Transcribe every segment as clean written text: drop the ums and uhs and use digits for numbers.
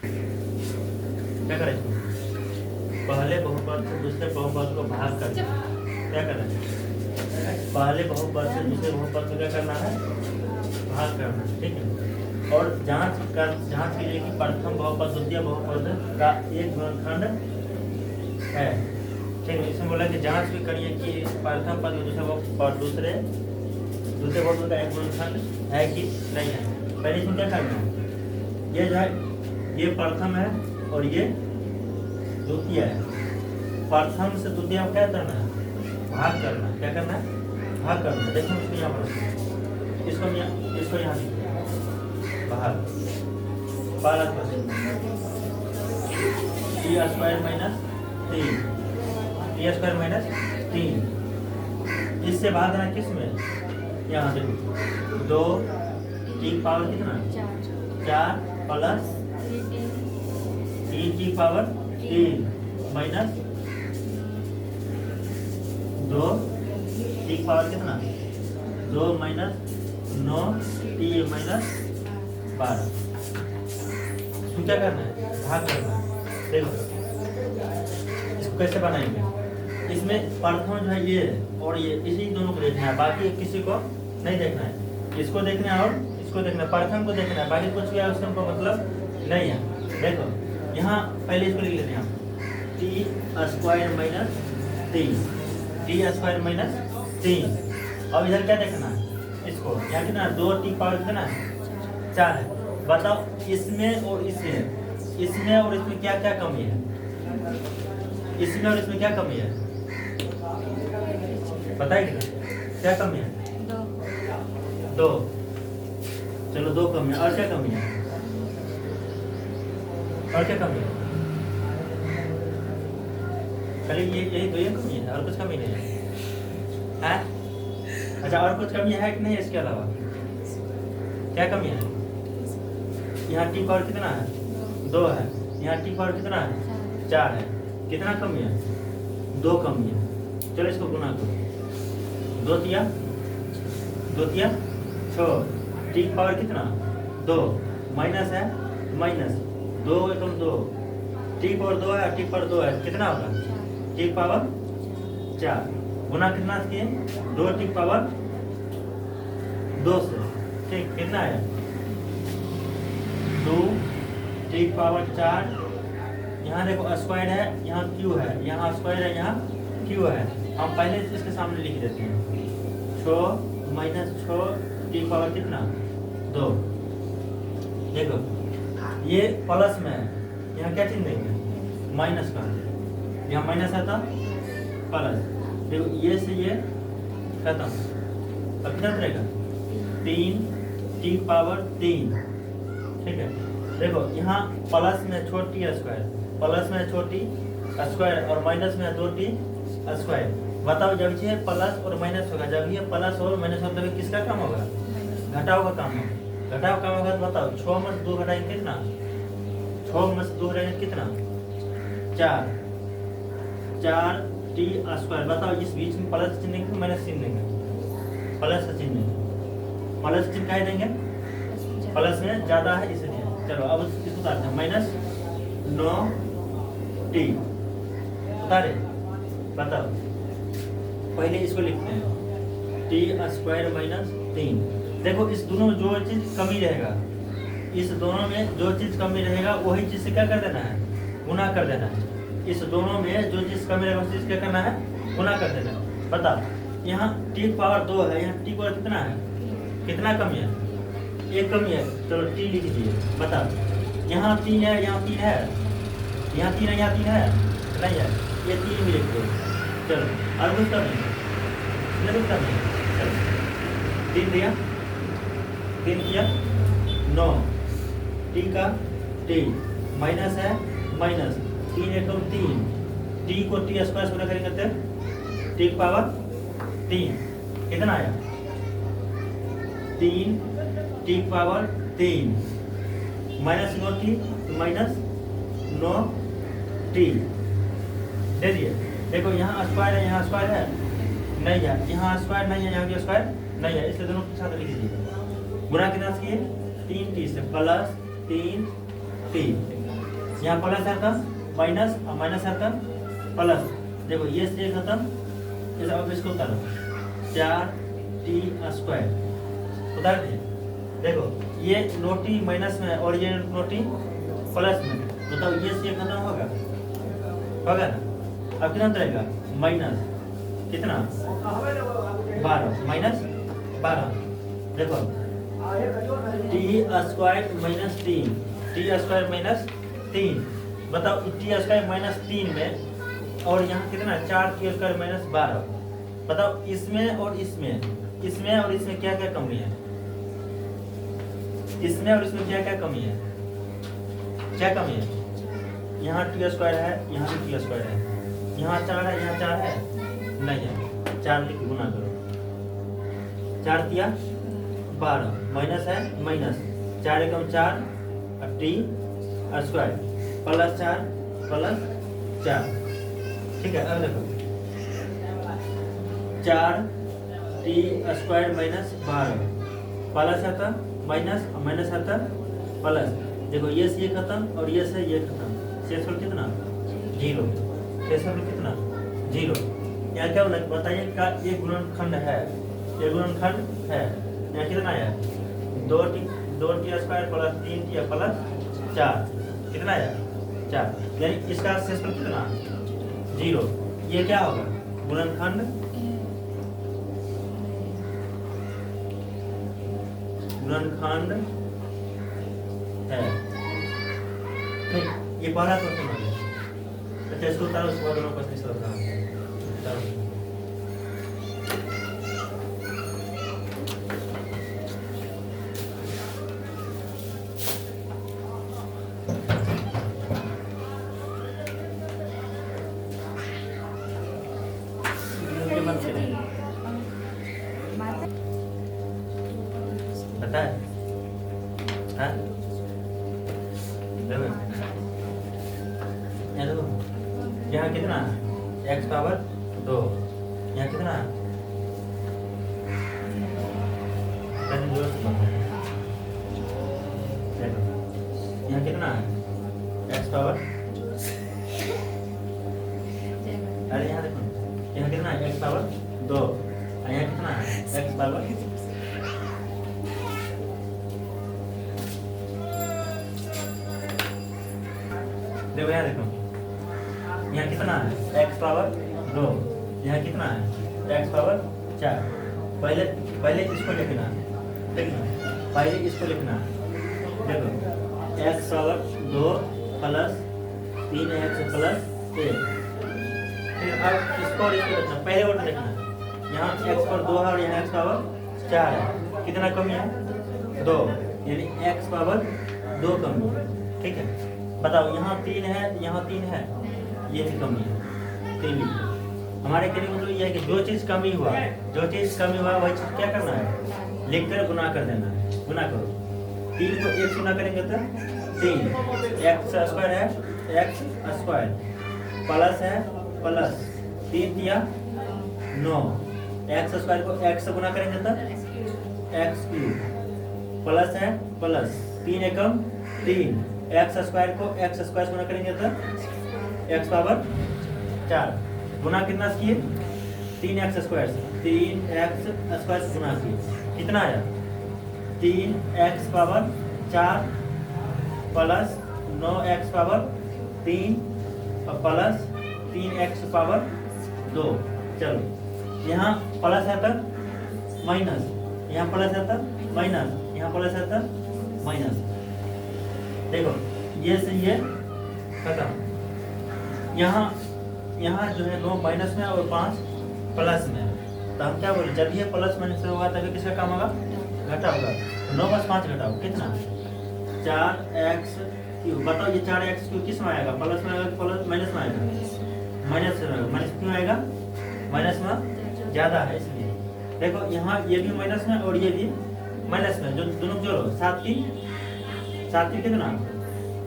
क्या करें इसको? पहले बहुपद से दूसरे बहुपद को भाग कर क्या करना है? पहले बहुपद से दूसरे बहुपद को क्या करना है? भाग करना है, ठीक है। और जांच कीजिए कि प्रथम बहुपद द्वितीय बहुपद का एक गुणनखंड है, ठीक है। इसमें बोला कि जांच भी करिए कि प्रथम पद दूसरे द्वितीय बहुपद का एक गुणनखंड है कि नहीं है। पहले इसमें क्या करना है? ये जो है ये प्रथम है और ये द्वितीय है। प्रथम से द्वितीय में क्या करना है? भाग करना है। क्या करना है? भाग करना है। देखो इसको यहाँ पर इसको यहाँ बाहर पालक टी स्क्वायर माइनस 3 इससे भागना किस में? यहाँ देखो 2 टी पावर कितना? 4 plus 3 T power 3 minus 2 T power कितना? 2 माइनस 9 टी माइनस 12। इसको क्या करना है? भाग करना है। देखो इसको कैसे बनाएंगे? इसमें प्रथम जो है ये और ये इसी दोनों को देखना है, बाकी किसी को नहीं देखना है। इसको देखना है और इसको देखना है, प्रथम को देखना है, बाकी कुछ भी है उसका मतलब नहीं है। देखो यहाँ पहले इसको लिख लेते हैं हम टी स्क्वायर माइनस 3 अब इधर क्या देखना है? इसको यहाँ कितना? 2 टी पावर कितना है? 4 है। बताओ इसमें और इसमें क्या क्या कमी है? इसमें और इसमें क्या कमी है? बताइए क्या कमी है? 2। चलो 2 कमी है। और क्या कमी है? और क्या कमी है? खाली यही तो ये कमी है, और कुछ कमी नहीं है? अच्छा और कुछ कमी है कि नहीं? इसके अलावा क्या कमी है? यहाँ टी पावर कितना है? 2 है। यहाँ टी पावर कितना है? 4 है। कितना कमी है? 2 कमी है। चलो इसको गुना करो। 2 तिया 6 टी पावर कितना? 2 माइनस है माइनस 2 एकम 2 टी पावर 2 है, टी पावर 2 है, कितना होगा? टी पावर 4 गुना कितना किए? 2 टी पावर 2 से, ठीक। कितना है? 2 टी पावर 4। यहाँ देखो स्क्वायर है, यहाँ क्यू है, यहाँ स्क्वायर है, यहाँ क्यू है। हम पहले इसके सामने लिख देते हैं 6 माइनस 6 टी पावर कितना? 2। देखो ये प्लस में है, यहाँ क्या चिन्ह देंगे? माइनस का। यहाँ माइनस है तो प्लस। देखो ये से ये खत्म, अब कितना रहेगा? 3 टी पावर 3, ठीक है। देखो यहाँ प्लस में छोटी स्क्वायर, प्लस में छोटी स्क्वायर और माइनस में 2 टी स्क्वायर। बताओ जब ये प्लस और माइनस होगा, जब ये प्लस और माइनस होगा तभी किसका काम होगा? घटाव का काम होगा। घटाव काम होगा तो बताओ 6 में 2 घटाएंगे कितना? 6 में 2 घटाएंगे कितना? 4 टी स्क्वायर। बताओ इस बीच में प्लस चिन्ह देंगे तो माइनस चिन्ह देंगे? प्लस चिन्ह देंगे। प्लस चिन्ह क्या देंगे? प्लस में ज्यादा है इसलिए। चलो अब इसको उतारते हैं। माइनस 9 टी उतारे। बताओ पहले इसको लिखते हैं टी स्क्वायर माइनस 3। देखो इस दोनों में जो चीज कमी रहेगा, इस दोनों में जो चीज कमी रहेगा वही चीज से क्या कर देना है? गुना कर देना है। इस दोनों में जो चीज कमी रहेगा उस चीज क्या करना है? गुना कर देना है। बताओ यहाँ टी पावर 2 है, यहाँ टी पावर कितना है? कितना कमी है? 1 कमी है। चलो टी लिख दीजिए। बताओ यहाँ 3 है, यहाँ 3 है, यहाँ 3 है, यहाँ 3 है, नहीं है, ये 3 भी लिख दो। चलो और कुछ कमी है? कुछ कमी है? चलो 3 दिया, 3 किया 9 टी का टी माइनस है माइनस 3 एकम 3 टी को टी स्क्वायर से करेंगे तो टी पावर 3 कितना आया? 3 T power 3 minus 9 T minus 9 T दे दिए। देखो यहाँ स्क्वायर है, यहाँ स्क्वायर है नहीं है, यहाँ स्क्वायर नहीं है, यहाँ भी स्क्वायर नहीं है, इसलिए दोनों के साथ लिख दीजिए। गुणा कितना किए? 3 टी से प्लस 3 टी यहाँ प्लस है था माइनस और माइनस है था प्लस। देखो ये से खत्म, इसे अब इसको उतारो 4t² उतार दिए। देखो ये नोटी माइनस में और ये नोटी प्लस में, बताओ ये से खत्म होगा ना। अब कितना रहेगा माइनस कितना 12 माइनस 12। देखो t² माइनस 3 t² माइनस 3, बताओ t² माइनस 3 में और यहाँ कितना 4t² माइनस 12। बताओ इसमें और इसमें और इसमें क्या क्या कमी है, इसमें और इसमें क्या क्या कमी है, क्या कमी है। यहाँ t² है, यहाँ भी t² है, यहाँ 4 है, यहाँ 4 है नहीं है, 4 लिख गुना करो 4 तिया 12 माइनस है माइनस 4 एकम 4 और t² प्लस 4 प्लस 4। ठीक है, अब देखो 4t² माइनस 12 प्लस आता माइनस और माइनस आता प्लस। देखो ये से ये खत्म और ये से ये खत्म, शेषफल कितना 0, शेषफल कितना 0। यहाँ क्या बोला बताइए का ये गुणनखंड है, ये गुणनखंड है। यहाँ कितना है 2t² प्लस 3t प्लस 4 कितना है 4, यानी इसका शेषफल कितना 0। ये क्या होगा गुणनखंड, गुणनखंड है। ठीक, ये पहला क्वेश्चन हो गया। अच्छा इसको उतारो, उसके बाद दोनों क्वेश्चन सॉल्व करेंगे। पता है हाँ? देखो यहाँ कितना x पावर 2, यहाँ कितना यहाँ कितना x पावर, अरे यहाँ देखो यहाँ कितना x पावर 2 और यहाँ कितना x पावर देखो यहाँ देखो यहाँ कितना है x पावर 2, यहाँ कितना है x पावर 4। पहले इसको लिखना, ठीक है पहले इसको लिखना। देखो x power 2 plus 3x plus 1, फिर अब इसको लिखना, पहले वर्ड लिखना। यहाँ x पावर 2 है और यहाँ x पावर 4 है, कितना कमी है 2, यानी x पावर 2 कमी है। ठीक है, बताओ यहाँ 3 है, यहाँ 3 है, ये भी कमी है 3 लिखो। हमारे कहने का मतलब ये है कि जो चीज़ कमी हुआ वही चीज़ क्या करना है लिखकर गुना कर देना है। गुना करो 3 को 1 से गुना करेंगे तो 3 x² है x² प्लस है प्लस 3 दिया 9 x² को x से गुना करेंगे तो x³ प्लस है प्लस 3 एकम 3 x² को x² से गुना करेंगे तो x पावर 4 गुना कितना किए 3x² से 3x² से गुना किए, कितना आया 3x power 4 plus 9x power 3 और प्लस 3x पावर 2। चलो यहाँ प्लस है तक माइनस, यहाँ प्लस है तक माइनस, यहाँ प्लस है तक माइनस। देखो ये से ये खत्म। यहाँ जो है 9 माइनस में और 5 प्लस में, तो हम क्या बोले जब ये प्लस माइनस होगा तभी किसका काम होगा घटा होगा। 9 + 5 घटाओ कितना 4x³। बताओ ये 4x³ किस में आएगा, प्लस में आएगा प्लस माइनस में आएगा, माइनस में आएगा। माइनस क्यों आएगा, माइनस में ज़्यादा है इसलिए। देखो यहाँ ये भी माइनस में और ये भी माइनस में, जो दोनों जोड़ो 7 3 कितना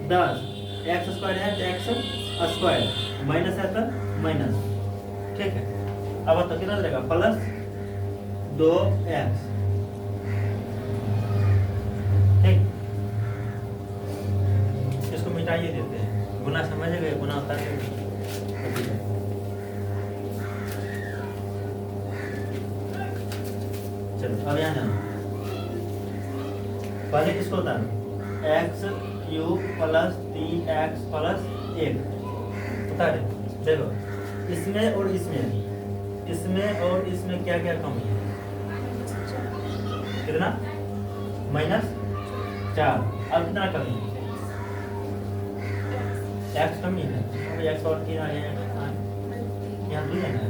10, x² है तो x² माइनस है तो माइनस। ठीक है, अब तो कितना रहेगा प्लस 2x। ठीक, इसको मिटाइए देते हैं। गुना समझ गए, गुना होता है। चलो अब यहाँ जाना, पहले किसको उतारना, x cube plus 3x plus 1 उतारे। देखो इसमें और इसमें क्या क्या कम है, कितना, -4। अब कितना कमी है, x कमी है, x और 3 आ गया यहाँ 2 है ना,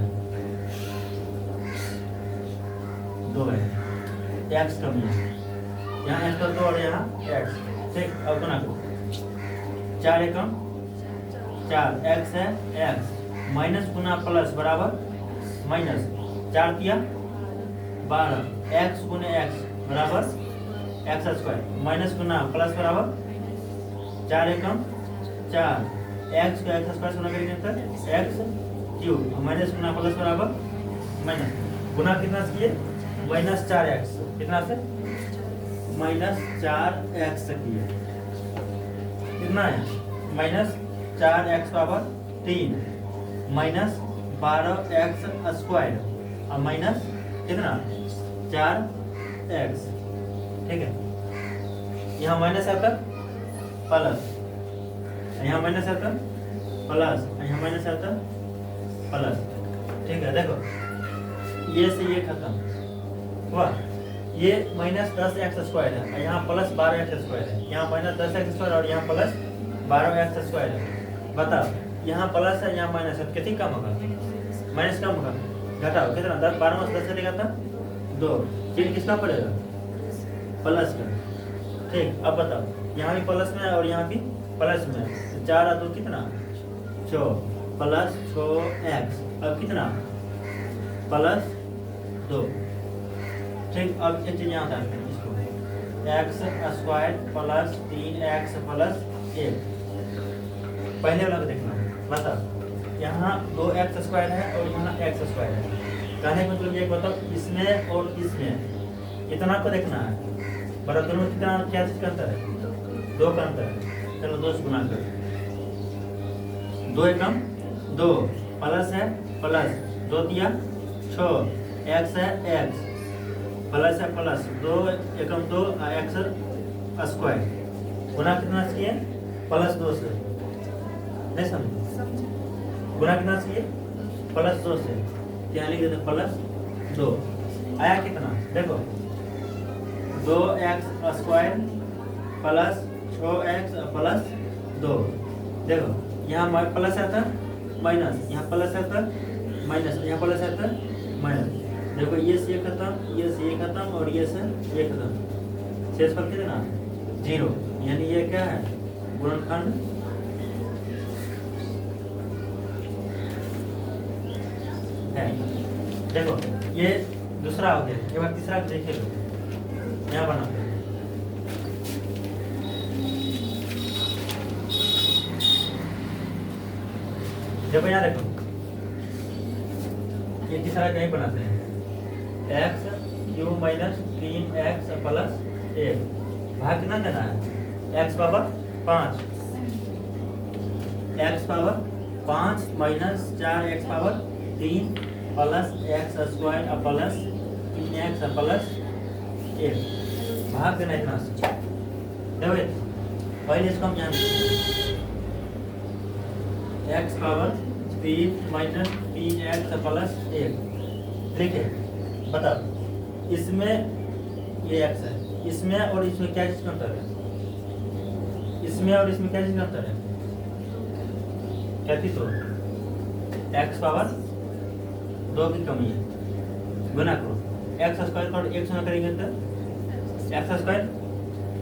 2 है, x कमी है यहाँ, x पर 2 और यहाँ x। ठीक, अब गुना करो, 4 एकम 4, x है x, माइनस गुना प्लस बराबर माइनस, 4 किया 12, x गुने x बराबर x स्क्वायर, माइनस गुना प्लस बराबर 4 एकम 4, x को x स्क्वायर से गुना करेंगे तो x क्यूब, माइनस गुना प्लस बराबर माइनस, गुना कितना से किए, -4x, कितना से -4x से किए, कितना है -4x power 3 minus 12x square और माइनस कितना 4x। ठीक है, यहाँ माइनस आता प्लस, यहाँ माइनस आता प्लस, यहाँ माइनस आता प्लस। ठीक है, देखो ये से ये खत्म हुआ, ये -10x स्क्वायर है, यहाँ प्लस 12x स्क्वायर है, यहाँ -10x स्क्वायर और यहाँ प्लस 12x स्क्वायर है। बताओ यहाँ प्लस है यहाँ माइनस है, कितनी कम होगा, माइनस कम होगा, घटाओ कितना, 12 में 10 चलेगा था 2, चिन्ह किसका पड़ेगा, प्लस का। ठीक, अब बताओ यहाँ भी प्लस में और यहाँ भी प्लस में, 4 और 2 कितना 6 प्लस 6x, अब कितना प्लस 2। ठीक, अब एक चीज यहाँ डालते हैं इसको, x square plus 3x plus 1, पहले वाला को देखना। बता यहाँ 2x स्क्वायर है और यहाँ x स्क्वायर है, कहने का मतलब ये बताओ इसमें और इसमें इतना को देखना है, बराबर दोनों में कितना, क्या चीज का अंतर है, 2 का अंतर है। चलो 2 से गुना कर, 2 एकम 2 प्लस है प्लस, 2 दिया 6, x है x प्लस है प्लस, 2 एकम 2 x स्क्वायर, गुना कितना चाहिए, प्लस 2 से, नहीं समझ, गुना कितना चाहिए, प्लस 2 से, यहाँ लिख देते प्लस 2, आया कितना, देखो 2x square plus 6x plus 2। देखो यहाँ प्लस आता माइनस, यहाँ प्लस आता माइनस, यहाँ प्लस आता माइनस। देखो ये से ये खत्म, ये से ये खत्म और ये से ये खत्म, शेषफल कितना 0, यानी ये क्या है, गुणनखंड है। देखो ये दूसरा हो गया, एक बार तीसरा देखे लो, यहाँ बनाते हैं। देखो यहाँ देखो, ये तीसरा कहीं बनाते हैं, x cube minus 3x plus 1, भाग कितना देना है, x power 5, x power 5 minus 4x power 3 plus x square plus 3x plus 1, भाग देना इतना से। देखो पहले इसको हम जान, x power 3 minus 3x plus 1। ठीक है, बताओ इसमें ये x है, इसमें और इसमें क्या चीज का अंतर है, इसमें और इसमें क्या चीज का अंतर है, कहती तो x पावर 2 की कमी है, गुना करो, x स्क्वायर को 1 से गुना करेंगे तो x स्क्वायर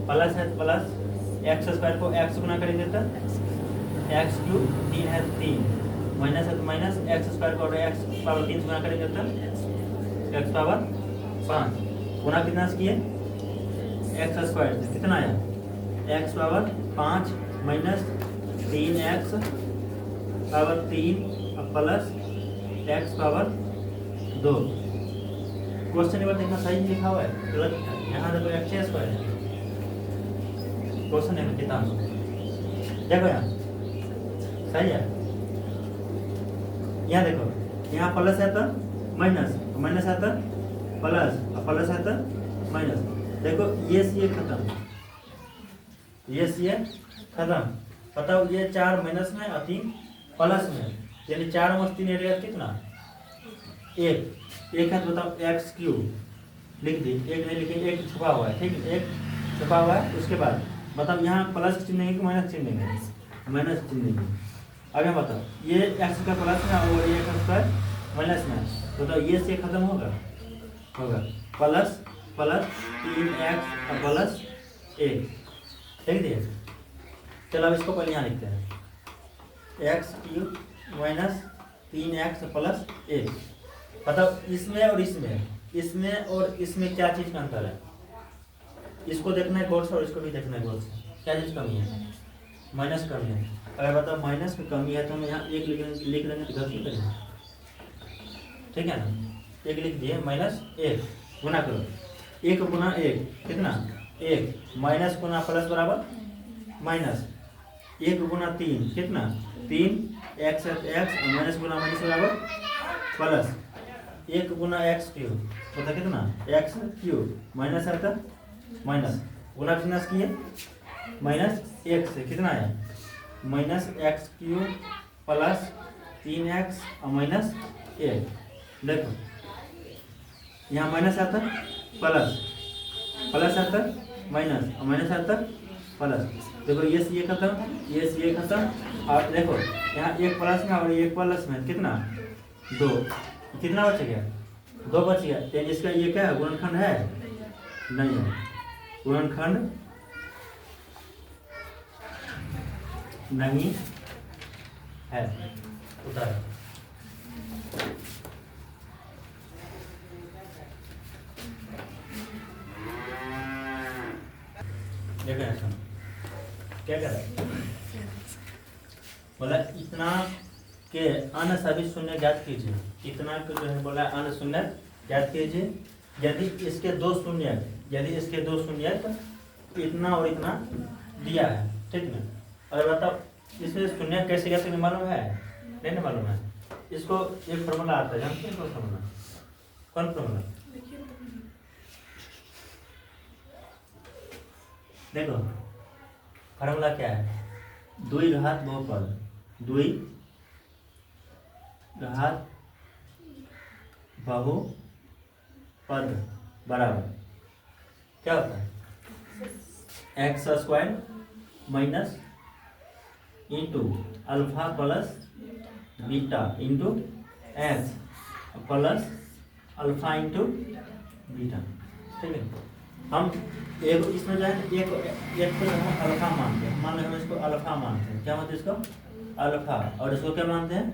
प्लस है प्लस, x स्क्वायर को x से गुना करेंगे तो x क्यूब, 3 है 3, माइनस है तो माइनस, x स्क्वायर को x पावर 3 से गुना करेंगे तो x पावर 5, गुना कितना से किए, x स्क्वायर से कितना आया, x power 5 minus 3x power 3 plus x power 2। Question number देखना सही लिखा हुआ है, गलत है, यहाँ देखो x स्क्वायर है, क्वेश्चन नंबर किताब देखो यहाँ सही है। यहाँ देखो, यहाँ प्लस है तो माइनस, माइनस है तो प्लस, और प्लस है तो माइनस। देखो ये सी ये खत्म, ये सी ये खत्म। बताओ ये 4 माइनस में और 3 प्लस में, यानी 4 में 3 एरिया कितना, 1 है। तो बताओ एक्स क्यूब लिख दी, 1 नहीं लिखे, 1 छुपा हुआ है, ठीक है, 1 छुपा हुआ है। उसके बाद बताओ यहाँ प्लस चिन्ह देंगे कि माइनस चिन्ह देंगे, माइनस चिन्ह देंगे। आगे बताओ ये एक्स का प्लस में और ये एक्स का माइनस में, तो बताओ ये से खत्म होगा, होगा प्लस प्लस 3x और प्लस 1, ठीक है। चलो अब इसको पहले यहाँ लिखते हैं, x cube minus 3x plus 1। बताओ इसमें और इसमें और इसमें क्या चीज़ का अंतर है, इसको देखना है गौर से और इसको भी देखना है गौर से, क्या चीज़ कमी है, माइनस कमी है। अगर बताओ माइनस में कमी है तो हम यहाँ 1 लिख लेंगे तो गलती करेंगे, ठीक है ना। 1 लिख दिए, माइनस 1 गुना करो, 1 गुना 1 कितना 1, माइनस गुना प्लस बराबर माइनस, 1 गुना 3 कितना 3, एक्स और माइनस गुना माइनस बराबर प्लस, 1 गुना एक्स क्यूब होता कितना एक्स क्यूब, माइनस है तो माइनस, गुना कितना किए माइनस 1 से कितना है minus x cube plus 3x और माइनस 1। देखो यहाँ माइनस आता प्लस, प्लस आता माइनस और माइनस आता प्लस। देखो ये सी ये खत्म, ये सी ये खत्म, और देखो यहाँ 1 प्लस में और 1 प्लस में कितना 2, कितना बच गया 2 बच गया। तो इसका ये क्या है, गुणनखंड है, नहीं है, गुणनखंड नहीं है, उतार। देखो ऐसा क्या कर रहा है, बोला इतना के अन्य सभी शून्य ज्ञात कीजिए, इतना के जो है बोला अन्य शून्य ज्ञात कीजिए। यदि इसके 2 शून्य, यदि इसके 2 शून्य तो इतना और इतना दिया है, ठीक ना। और बताओ इसमें शून्य कैसे कैसे मालूम है, नहीं ना मालूम है। इसको एक फॉर्मूला आता है, जानते हैं कौन फॉर्मूला, कौन फॉर्मूला, देखो फॉर्मूला क्या है, द्विघात बहुपद, द्विघात बहुपद बराबर क्या होता है, x square minus into alpha plus beta into x plus alpha into beta, ठीक है। हम एक इसमें जो है एक को हम अल्फा मानते हैं, मान लो हम इसको अल्फा मानते हैं, क्या मानते हैं इसको अल्फा, और इसको क्या मानते हैं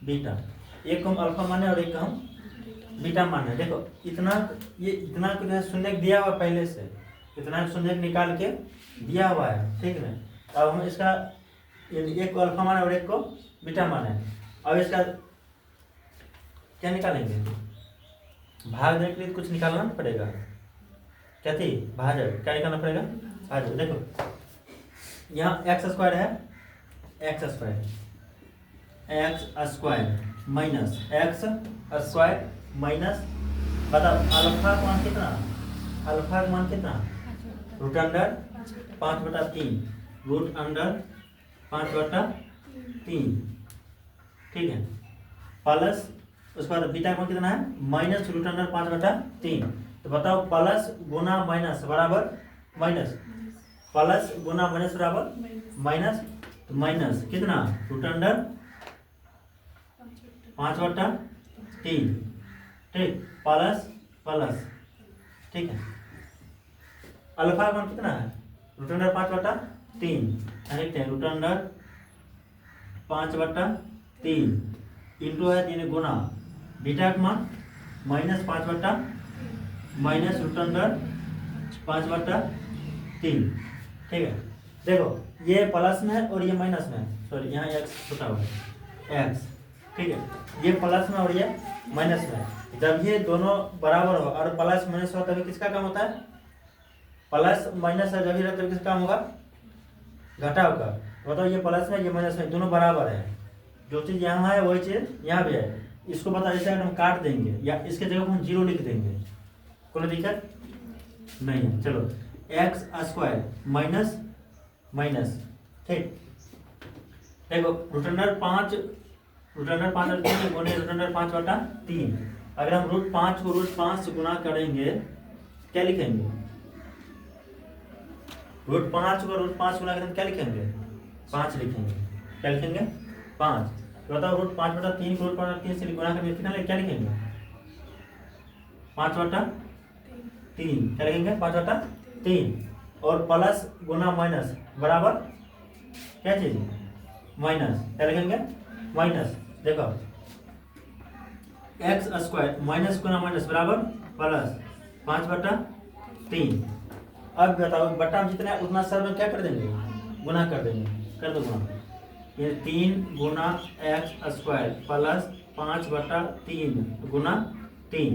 बीटा। एक को हम अल्फा माने और एक को हम बीटा माने। देखो इतना ये इतना जो है शून्य दिया हुआ पहले से, इतना शून्य निकाल के दिया हुआ है, ठीक है। अब हम इसका एक को अल्फा माने और एक को बीटा माने। अब इसका क्या निकालेंगे, भाग देने के लिए कुछ निकालना पड़ेगा, क्या थी भाजक, क्या निकालना पड़ेगा भाजक। देखो यहाँ एक्स स्क्वायर है, x square minus x square minus, बताओ अल्फा का मान कितना, अल्फा का मान कितना रूट अंडर 5/3, रूट अंडर 5/3, ठीक है, प्लस उसके बाद बीटा का मान कितना है माइनस रूट अंडर 5/3। तो बताओ प्लस गुना माइनस बराबर माइनस, प्लस गुना माइनस बराबर माइनस, तो माइनस कितना रूट अंडर 5/3, ठीक, प्लस प्लस, ठीक है। अल्फा का मान कितना है रूट अंडर 5/3, लिखते हैं रूट अंडर 5/3 इंटू है 3 गुना बीटा का मान माइनस 5/, माइनस रूट अंडर 5/3, ठीक है। देखो ये प्लस में है और ये माइनस में है, सॉरी यहाँ एक्स छुटा हुआ है एक्स, ठीक है, ये प्लस में और ये माइनस में है। जब ये दोनों बराबर हो और प्लस माइनस हो तभी किसका काम होता है, प्लस माइनस है जब ही रहता है किसका काम होगा घटाव का। बताओ ये प्लस है ये माइनस है, दोनों बराबर है। जो चीज़ यहाँ है वही चीज़ यहाँ भी है। इसको बताओ जैसे अगर हम काट देंगे या इसके जगह पर हम 0 लिख देंगे, कोई दिक्कत नहीं है। चलो एक्स स्क्वायर माइनस माइनस, ठीक। देखो रूट पाँच और 3 गुणे रूट 5/3। अगर हम √5 को √5 से गुना करेंगे क्या लिखेंगे? √5 को √5 गुना करेंगे क्या लिखेंगे? 5 लिखेंगे। क्या लिखेंगे? 5। तो बताओ √5/3 को √5/3 से गुना करेंगे कितना क्या लिखेंगे? 5/3। क्या लिखेंगे? 5/3। और प्लस गुना माइनस बराबर क्या चीज? माइनस। क्या लिखेंगे? माइनस। देखो एक्स स्क्वायर माइनस गुना माइनस बराबर प्लस 5/3। अब बताओ बट्टा में जितना है उतना सब में क्या कर देंगे? गुना कर देंगे। कर दो गुना। ये 3 गुना एक्स स्क्वायर प्लस 5/3 गुना 3।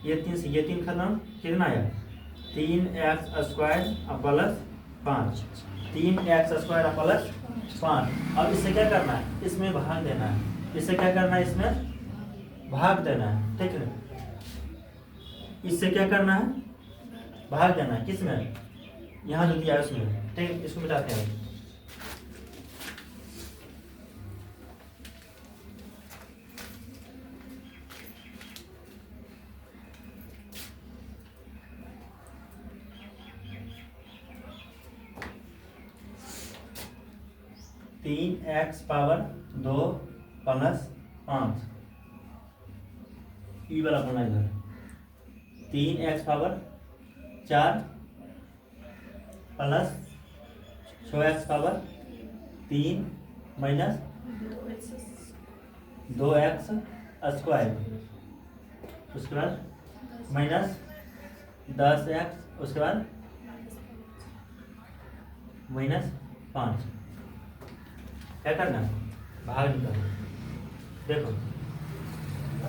ये 3 से ये 3 खत्म, कितना आया? 3x square plus 5। 3x square plus 5। अब इससे क्या करना है? इसमें भाग देना है। इससे क्या करना है? इसमें भाग देना है, ठीक है। इससे क्या करना है? भाग देना है। किसमें? यहाँ जो दिया है उसमें, ठीक। इसको मिटाते हैं। तीन एक्स पावर 2 प्लस 5 ई वाला बना इधर। 3x power 4 plus 6x power 3 minus 2x square, उसके बाद माइनस 10x, उसके बाद माइनस 5। क्या करना है? भाग निकालना। देखो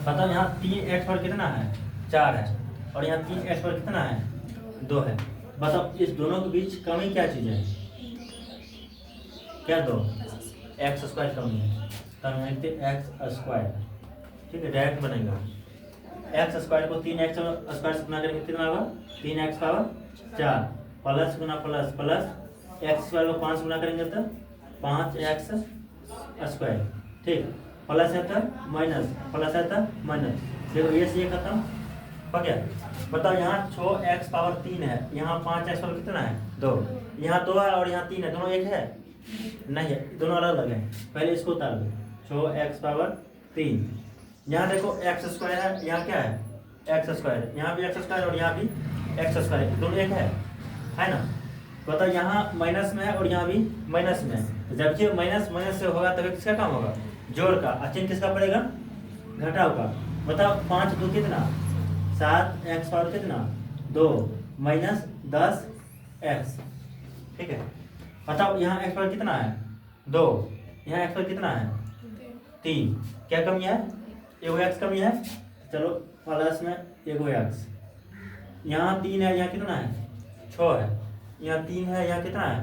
बताओ यहाँ 3x पर कितना है? 4 है। और यहाँ 3x पर कितना है? 2 है। बताओ इस दोनों के बीच कमी क्या चीज़ है? क्या 2? एक्स स्क्वायर कमी है। तब लिखते एक्स स्क्वायर, ठीक है। डायरेक्ट बनेगा एक्स स्क्वायर को 3x स्क्वायर से गुना करेंगे कितना होगा? 3x पावर 4 प्लस गुना प्लस प्लस एक्स स्क्वायर को 5 गुना करेंगे तो 5x स्क्वायर, ठीक। प्लस है तो माइनस, प्लस है तो माइनस। देखो ये से ये खत्म हो गया। बताओ यहाँ 6x पावर 3 है, यहाँ 5x पावर कितना है? 2। यहाँ 2 है और यहाँ 3 है, दोनों एक है? नहीं है, दोनों अलग अलग है। पहले इसको उतार दो। 6x power 3। यहाँ देखो एक्स स्क्वायर है, यहाँ क्या है? X square. यहाँ भी एक्स स्क्वायर और यहाँ भी एक्स स्क्वायर, दोनों एक है ना? बताओ यहाँ माइनस में है और यहाँ भी माइनस में है। जबकि माइनस माइनस से होगा तभी किसका काम होगा? जोड़ का। चिन्ह किसका पड़ेगा? घटाव का। बताओ 5 2 कितना? 7x पावर कितना? 2 माइनस 10x, ठीक है। बताओ यहाँ x पावर कितना है? 2। यहाँ x पावर कितना है? 3। क्या कमी है? एगो x कमी है। चलो प्लस में एगो x। यहाँ 3 है, यहाँ कितना है? 6 है। यहाँ 3 है, यहाँ कितना है?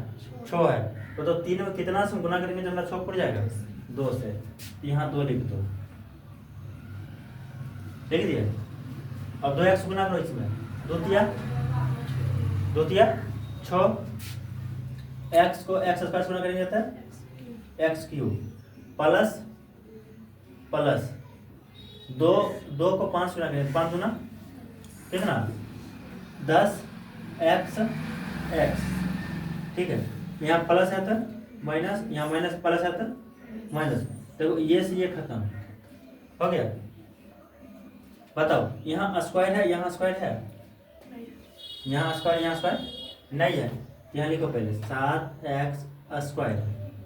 6 है। तो 3 में कितना से गुना करेंगे जब 6 पड़ जाएगा? 2 से। यहाँ 2 लिख दो, लिख दिया। अब 2x गुना करो इसमें। 2 तिया 6। x को x स्क्वायर गुना करेंगे तो x क्यूब प्लस प्लस 2 को 5 गुना करेंगे, 5 गुना कितना? 10x, ठीक है। यहाँ प्लस है तो माइनस, यहाँ माइनस प्लस है तो माइनस। देखो ये से ये खत्म हो गया। बताओ यहाँ स्क्वायर है, यहाँ स्क्वायर है? यहाँ स्क्वायर, यहाँ स्क्वायर नहीं है। यहाँ लिखो पहले 7x स्क्वायर।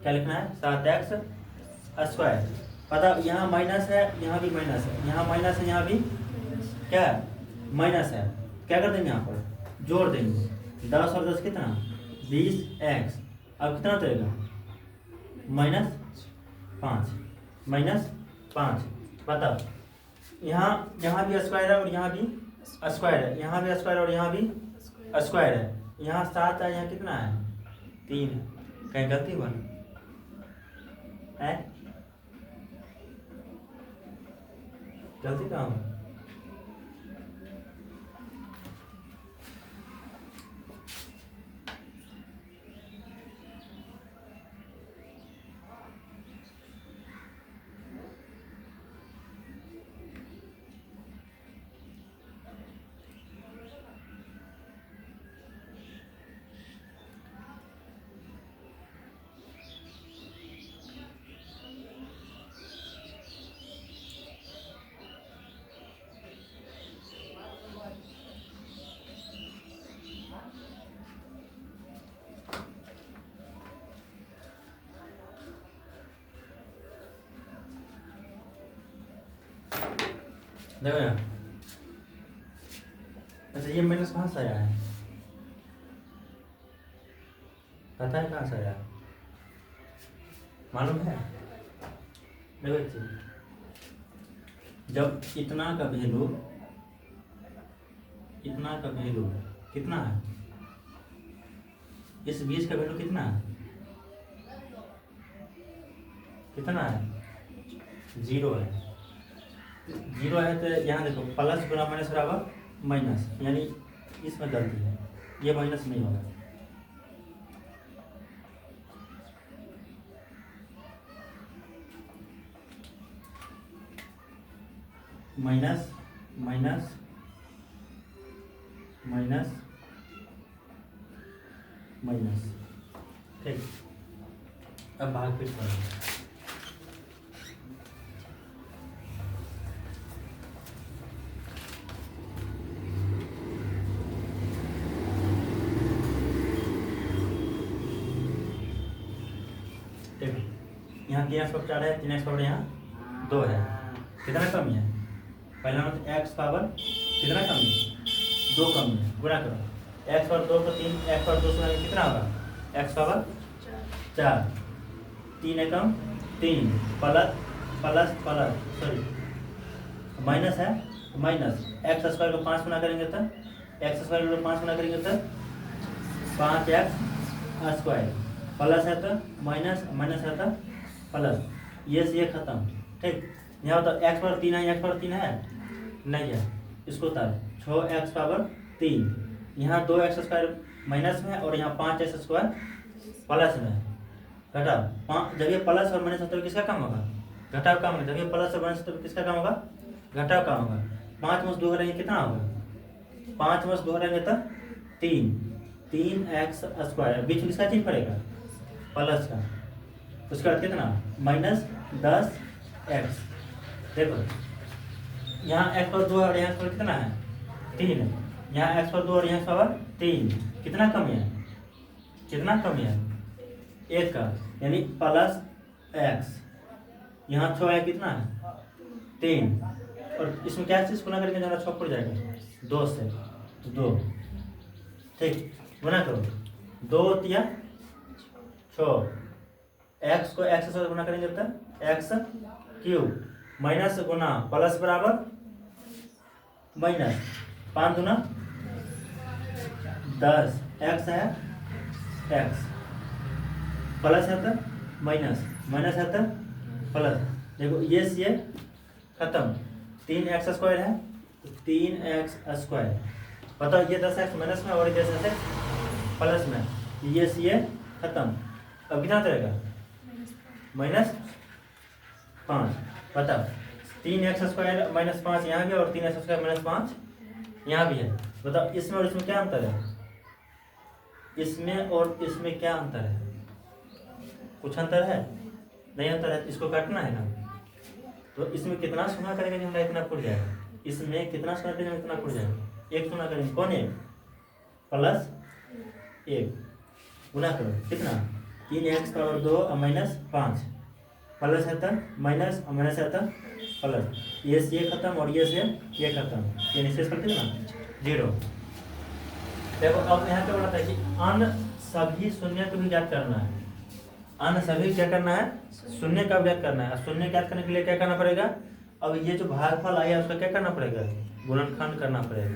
क्या लिखना है? 7x square. बताओ यहाँ माइनस है, यहाँ भी माइनस है। यहाँ माइनस है, यहाँ भी क्या है? माइनस है। क्या कर देंगे? यहाँ पर जोड़ देंगे। 10 और 10 कितना? 20x। अब कितना रहेगा? माइनस 5। बताओ यहाँ भी स्क्वायर है और यहाँ भी स्क्वायर है। यहाँ भी स्क्वायर और यहाँ भी स्क्वायर है। यहाँ 7 है, यहाँ कितना है? 3। कहीं गलती हुआ? गलती कहाँ है? देखो यहाँ, अच्छा ये माइनस कहाँ से आया है? पता है कहाँ से आया? मालूम है? देखो एक चीज, जब इतना का वैल्यू कितना है, इस 20 का वैल्यू कितना है? कितना है? 0 है। 0 है तो यहाँ देखो प्लस गुना माइनस बराबर माइनस, यानी इसमें गलती है, ये माइनस नहीं होगा। माइनस माइनस माइनस माइनस, ठीक। अब भाग फिर करेंगे। यहाँ 3 x 4 है, 3 x पावर यहाँ 2 है, कितना कमी है? पहला मतलब x पावर कितना कमी है? 2 कमी है, गुणा करो x पावर 2 को 3 x पावर 2 से कितना होगा? x पावर 4, 3 एकम 3 plus plus plus sorry minus है, माइनस एक्स स्क्वायर को 5 गुना करेंगे तो एक्स स्क्वायर को 5 गुना करेंगे तो 5x स्क्वायर, प्लस है तो माइनस, माइनस है तो प्लस, ये से ये खत्म, ठीक। यहाँ तो x पावर 3 है, x पावर 3 है नहीं है, इसको उतार 6x पावर 3, यहाँ 2x स्क्वायर माइनस में और यहाँ 5x स्क्वायर प्लस में, घटाओ 5, जब ये प्लस और माइनस तो किसका काम होगा? घटाव काम होगा। जब ये प्लस और माइनस तो किसका काम होगा? घटाव काम होगा। 5 में 2 करेंगे कितना होगा? 5 में 2 करेंगे तो 3x स्क्वायर, बीच में किसका चिन्ह पड़ेगा? प्लस का, उसके बाद कितना? -10x। देखो यहाँ x पर 2 और यहाँ पर कितना है? 3 है, यहाँ x पर 2 और यहाँ पर 3, कितना कमी है? कितना कमी है? 1 का, यानी प्लस x, यहाँ 6 है, कितना है? 3, और इसमें क्या चीज़ गुना करेंगे? जरा 6 पड़ जाएगा 2 से, 2, ठीक, गुना करो 2 तिया 6, x को x से गुना करेंगे तो x क्यूब, माइनस गुना प्लस बराबर माइनस, 5 गुना 10, x है x, प्लस है तो माइनस, माइनस है तो प्लस। देखो ये से ये खत्म, 3x स्क्वायर है तो 3x स्क्वायर, बताओ ये 10x माइनस में और 10x प्लस में, ये से ये खत्म। अब कितना रहेगा? -5, बताओ 3x स्क्वायर -5 यहाँ भी और 3x स्क्वायर -5 यहाँ भी है, बताओ इसमें और इसमें क्या अंतर है? इसमें और इसमें क्या अंतर है? कुछ अंतर है? नहीं अंतर है, इसको काटना है ना, तो इसमें कितना सुना करेंगे जो हमारा इतना फुट जाएगा? इसमें कितना सुना करेंगे इतना फुट जाएगा? 1 सुना करेंगे, कौन है? +1, गुना करो कितना? 3x पावर 2 और -5, प्लस है तो माइनस और माइनस है तो प्लस, ये से ये खत्म और ये से ये खत्म, ये निशेष करते हैं ना 0। देखो अब यहाँ क्या बोला था कि अन्य सभी शून्य को भी ज्ञात करना है, अन्य सभी क्या करना है? शून्य का ज्ञात करना है। शून्य ज्ञात करने के लिए क्या करना पड़ेगा? अब ये जो भागफल आया उसका क्या करना पड़ेगा? गुणनखंड करना पड़ेगा।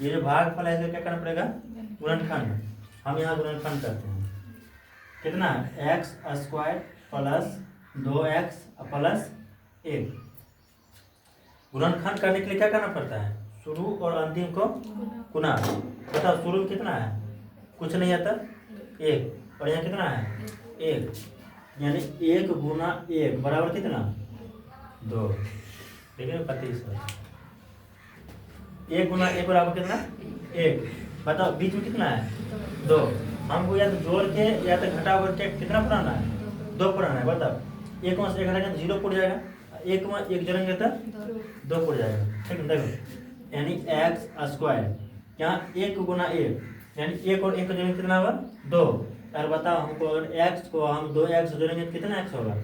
ये जो भागफल है इसका क्या करना पड़ेगा? गुणनखंड। हम यहाँ गुणनखंड करते हैं, कितना है? x square plus 2x plus 1, गुणनखंड करने के लिए क्या करना पड़ता है? शुरू और अंतिम को गुना। बताओ शुरू में कितना है? कुछ नहीं आता, 1, और यहाँ कितना है? 1, यानी 1 गुना 1 बराबर कितना? 2। देखिए 25। 1 गुना 1 बराबर कितना? 1। बताओ बीच में कितना है? 2। हमको या तो जोड़ के या तो घटा करके कितना पुराना है? 2 पुराना है। बताओ 1 में से 1 घटाएंगे तो 0 पड़ जाएगा, 1 में 1 जोड़ेंगे तो 2 पड़ जाएगा। ठीक है, देखो यानी एक्स स्क्वायर, यहाँ 1 गुना 1 यानी 1 और 1 जोड़ेंगे कितना होगा? 2। और बताओ हमको अगर x को हम 2x जोड़ेंगे तो कितना x होगा?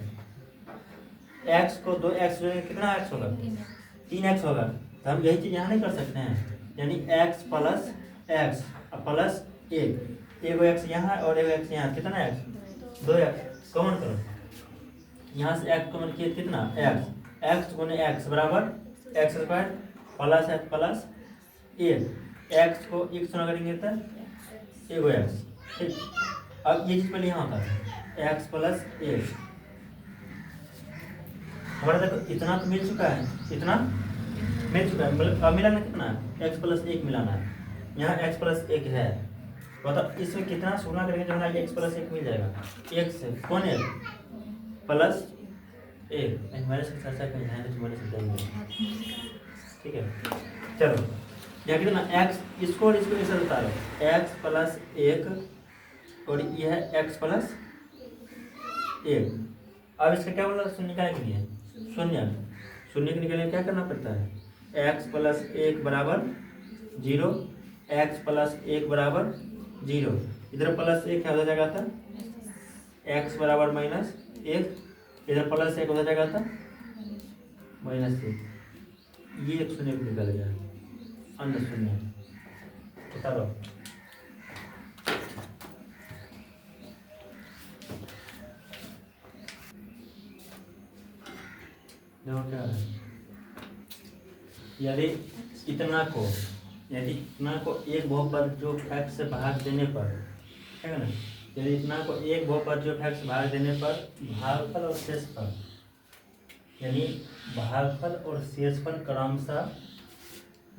x को 2x जोड़ेंगे कितना x होगा? 3x होगा। तो हम यही चीज़ यहाँ नहीं कर सकते हैं, यानी x plus x plus 1 x यहाँ और 1 x यहाँ, कितना x? 2x। कॉमन करो, यहाँ से x कॉमन किए कितना? x गुने x बराबर x square plus x plus 1। x को 1 से करेंगे तो 1x। ठीक, अब ये चीज पहले यहाँ होता है x प्लस 1। हमारा देखो इतना तो मिल चुका है, इतना मिल चुका है, मतलब अब मिलाना कितना है? x प्लस 1 मिलाना है। यहाँ x प्लस 1 है, मतलब इसमें कितना सोना करेंगे जब हमारा x प्लस 1 मिल जाएगा? 1 से कौन है? प्लस 1। हमारे से चर्चा करें यहाँ तो तुम्हारे से देंगे। ठीक है, चलो यहाँ कितना x, इसको और इसको ऐसे उतारो, x प्लस 1 और यह है x प्लस 1। अब इसका क्या बोला? शून्य निकालने के लिए, शून्य के निकालने क्या करना पड़ता है? x प्लस 1 बराबर 0, x प्लस 1 बराबर 0। इधर प्लस 1 क्या हो जाएगा था? x बराबर माइनस 1, इधर प्लस 1 हो जाएगा था माइनस 1। ये एक शून्य को निकल गया, अन्य शून्य। चलो देखो क्या है, यदि इतना को एक बहुपद जो फैक्ट से भाग देने पर, है ना, यदि इतना को एक बहुपद जो फैक्ट से भाग देने पर भागफल और शेषफल, यानी भागफल और शेषफल क्रमशः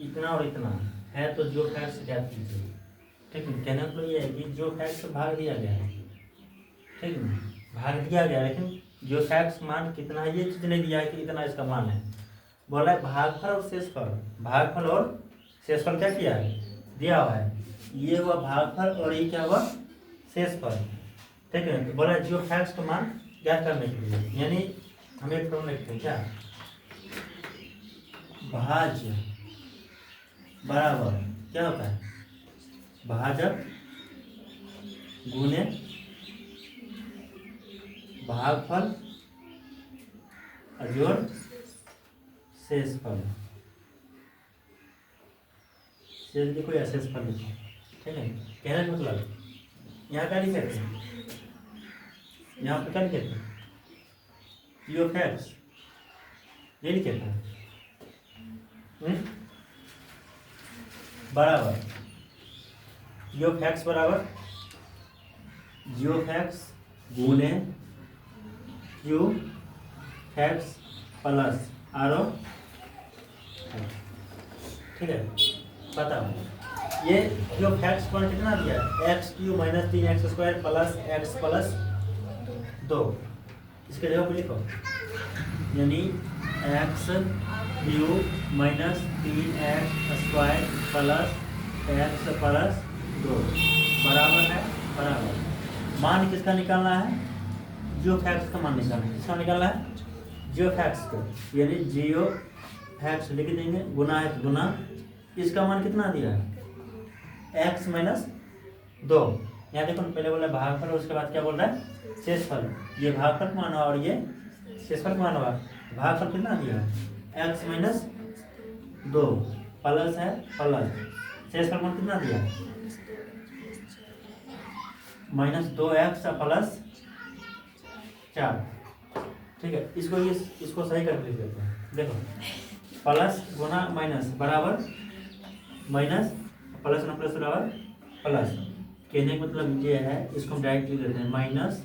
इतना और इतना है तो जो फैक्ट से ज्ञात कीजिए। ठीक है, कहने का मतलब ये है कि जो फैक्ट से भाग दिया गया है, ठीक है, भाग दिया गया, लेकिन जो फैक्ट मान कितना है ये चीज नहीं दिया है कि इतना इसका मान है। बोला है भागफल और शेषफल, भागफल और शेषफल क्या किया है? दिया हुआ है। ये हुआ भागफल और ये क्या हुआ? शेषफल। ठीक है, तो बोला जो फैक्ट का मान ज्ञात करने के लिए, यानी हम एक फॉर्मूला लिखते हैं क्या? भाज्य बराबर क्या होता है? भाजक गुने भागफल जोड़ शेषफल। शेष लिखो या शेषफल लिखो। ठीक है, कहने का मतलब यहाँ क्या लिखे थे? यहाँ पर क्या लिखे थे? यू फैक्ट्स, ये लिखे थे बराबर यू फैक्ट्स बराबर जियो फैक्ट्स गुने यू फैक्ट्स प्लस आरो। ठीक है, बताओ ये जो फैक्ट्स पर कितना दिया है? x³ minus 3x² plus x plus 2। इसके जगह पे लिखो, यानी x³ minus 3x² plus x plus 2 बराबर है बराबर। मान किसका निकालना है? जियो फैक्ट्स का मान निकालना है। किसका निकालना है? जियो फैक्ट्स को, यानी जियो फैक्ट्स लिख देंगे, गुना है तो गुना। इसका मान कितना दिया है? x minus 2। यहाँ देखो पहले बोला भागफल और उसके बाद क्या बोल रहा है? शेषफल। ये भागफल का मान हुआ और ये शेषफल का मान हुआ। भागफल कितना दिया है? x माइनस 2 प्लस है प्लस, शेषफल मान कितना दिया है? Minus 2x plus 4। ठीक है, इसको सही करके लिख देते हैं। देखो प्लस गुना माइनस बराबर माइनस, प्लस ना प्लस बराबर प्लस। कहने का मतलब ये है, इसको हम डायरेक्ट लिख देते हैं माइनस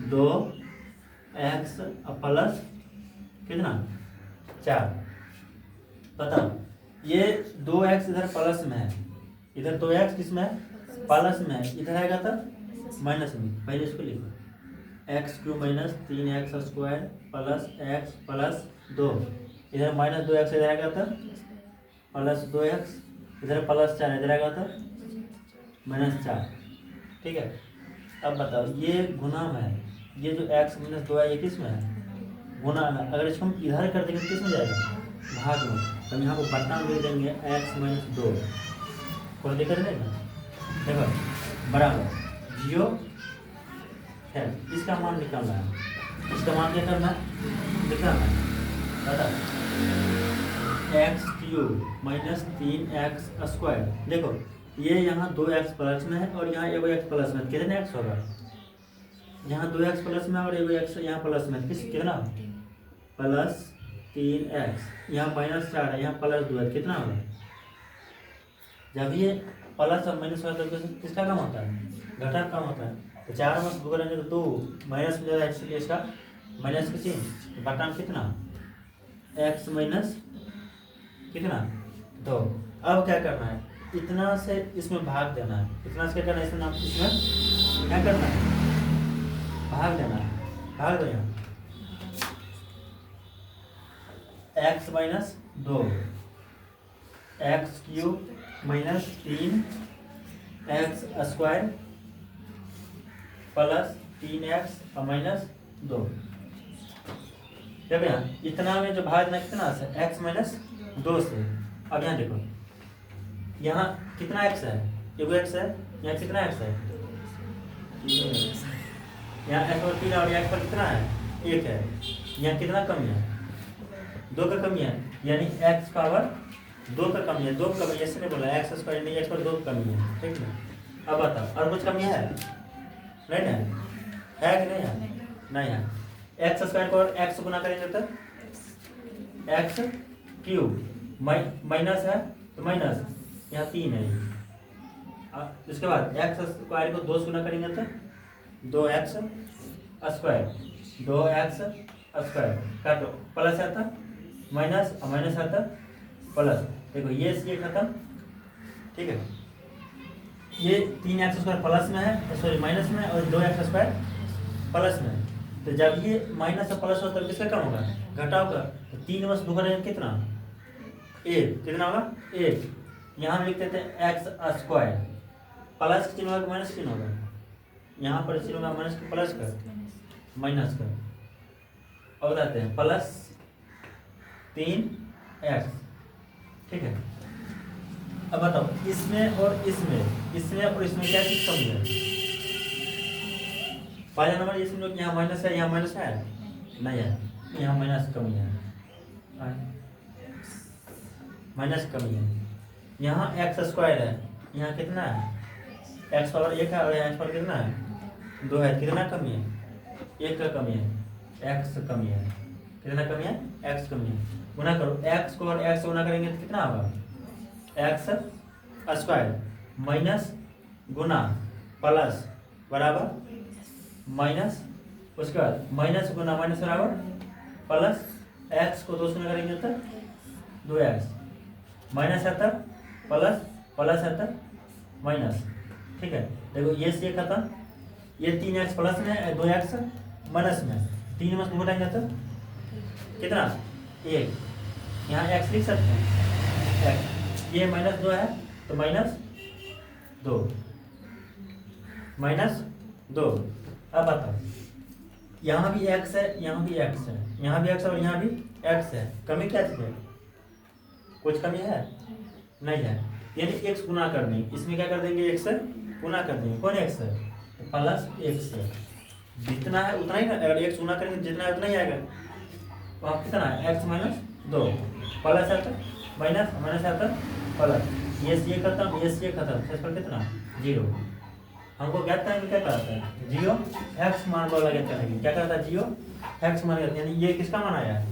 2x प्लस कितना? 4। बताओ ये 2x इधर प्लस में है, इधर 2x किस में है, प्लस में है, इधर आएगा तो माइनस में। पहले इसको लिखो x³ minus 3x² plus x plus 2, इधर माइनस 2x इधर आएगा तो प्लस 2x, इधर प्लस 4 इधर आएगा तो -4। ठीक है, अब बताओ ये गुना में है, ये जो x - 2 है ये किस में है, गुना में। अगर इसको हम इधर कर देंगे तो किस में जाएगा, भाग में। तो हम यहाँ को बटना में देंगे x - 2, कोई दिक्कत नहीं ना। देखो बराबर 0 है, इसका मान निकालना है, इसका मान क्या करना है, निकालना है। बताओ x³ माइनस 3x²। देखो ये यहाँ 2x प्लस में है और यहाँ एगो x प्लस में, कितने x होगा, यहाँ 2x प्लस में और एगो x यहाँ प्लस में, किस कितना प्लस 3x, यहाँ -4 है, यहाँ प्लस 2 है, कितना होगा। जब ये प्लस और माइनस होता है तो किसका कम होता है, घटा कम होता है। तो 4 में 2 करेंगे तो 2 माइनस में जाएगा, इसलिए इसका माइनस का चिन्ह, बटा में कितना x माइनस कितना 2। अब क्या करना है, इतना से इसमें भाग देना है, इतना से क्या करना है, इसमें क्या करना है, भाग देना है, भाग दो यहाँ x minus 2, x³ minus 3x² plus 3x और माइनस 2। जब यहाँ इतना में जो भाग देना कितना से, x माइनस 2 से। अब यहाँ देखो यहाँ कितना x है, एगो x है, यहाँ कितना x है, यहाँ x पर 3 और x पर कितना है, 1 है, यहाँ कितना कमी है, 2 का कमी है, यानी x पावर 2 का कमी है, 2 का कमी, ऐसे नहीं बोला x² नहीं, x पर 2 का कमी है। ठीक है, अब बताओ और कुछ कमी है, नहीं है कि नहीं है, नहीं है। x² को और x गुना करेंगे तो x³ माइनस है तो माइनस, यहाँ 3 है। इसके बाद x² को 2 से गुना करेंगे तो 2x², 2x² काटो, प्लस आता माइनस और माइनस आता प्लस। देखो ये खत्म। ठीक है, ये 3x² प्लस में है, सॉरी माइनस में, और 2x² प्लस में। तो जब ये माइनस और प्लस होता है किसका कम होगा, घटा होगा। तो 3 में 2 करेंगे कितना, 1, कितना होगा 1। यहाँ हम लिख देते हैं x² प्लस का चिन्ह होगा माइनस चिन्ह होगा, यहाँ पर चिन्ह होगा माइनस का, प्लस का, माइनस का। और बताते हैं प्लस 3x। ठीक है, अब बताओ इसमें और इसमें और इसमें क्या चीज कमी है। पहला नंबर इसमें यहाँ माइनस है, यहाँ माइनस है नहीं है, यहाँ माइनस कमी है, माइनस कमी है। यहाँ x² है, यहाँ कितना है, x पावर 1 है और यहाँ x पावर कितना है 2 है, कितना कमी है, 1 का कमी है, x कमी है, कितना कमी है, x कमी है। गुना करो, x को और x गुना करेंगे तो कितना होगा, x² माइनस गुना प्लस बराबर माइनस, उसके बाद माइनस गुना माइनस बराबर प्लस, x को 2 से गुना करेंगे तो 2x, माइनस आता प्लस, प्लस आता माइनस। ठीक है, देखो ये से खत्म, ये 3x प्लस में, 2x माइनस में, 3 में 2 घटाएंगे तो कितना 1, यहाँ x लिख सकते हैं x, ये -2 है तो -2, -2। अब बताओ यहाँ भी x है, यहाँ भी x है, यहाँ भी x और यहाँ भी x है, कमी क्या चीज़ है, कुछ कमी है नहीं है, यानी x गुना कर देंगे, इसमें क्या कर देंगे, x गुना कर देंगे, कौन x है, प्लस x है, जितना है उतना ही ना, अगर x गुना करेंगे जितना है उतना ही आएगा। तो आप कितना है, x - 2 प्लस आता माइनस, माइनस आता प्लस, ये खत्म, ये खत्म, शेष पर कितना 0। हमको ज्ञात करने में क्या कराता है, 0 x मान वाला ज्ञात करेंगे, क्या करता है 0 x मान, यानी ये किसका मान आया है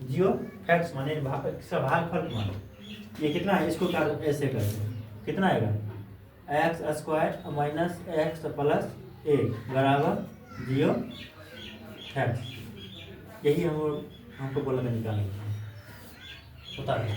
0 x मान, इसका भागफल मान। ये कितना है, इसको क्या ऐसे कर दो, कितना आएगा x² माइनस x प्लस 1 बराबर 0 x। यही हमको बोला था निकालने, बता दें।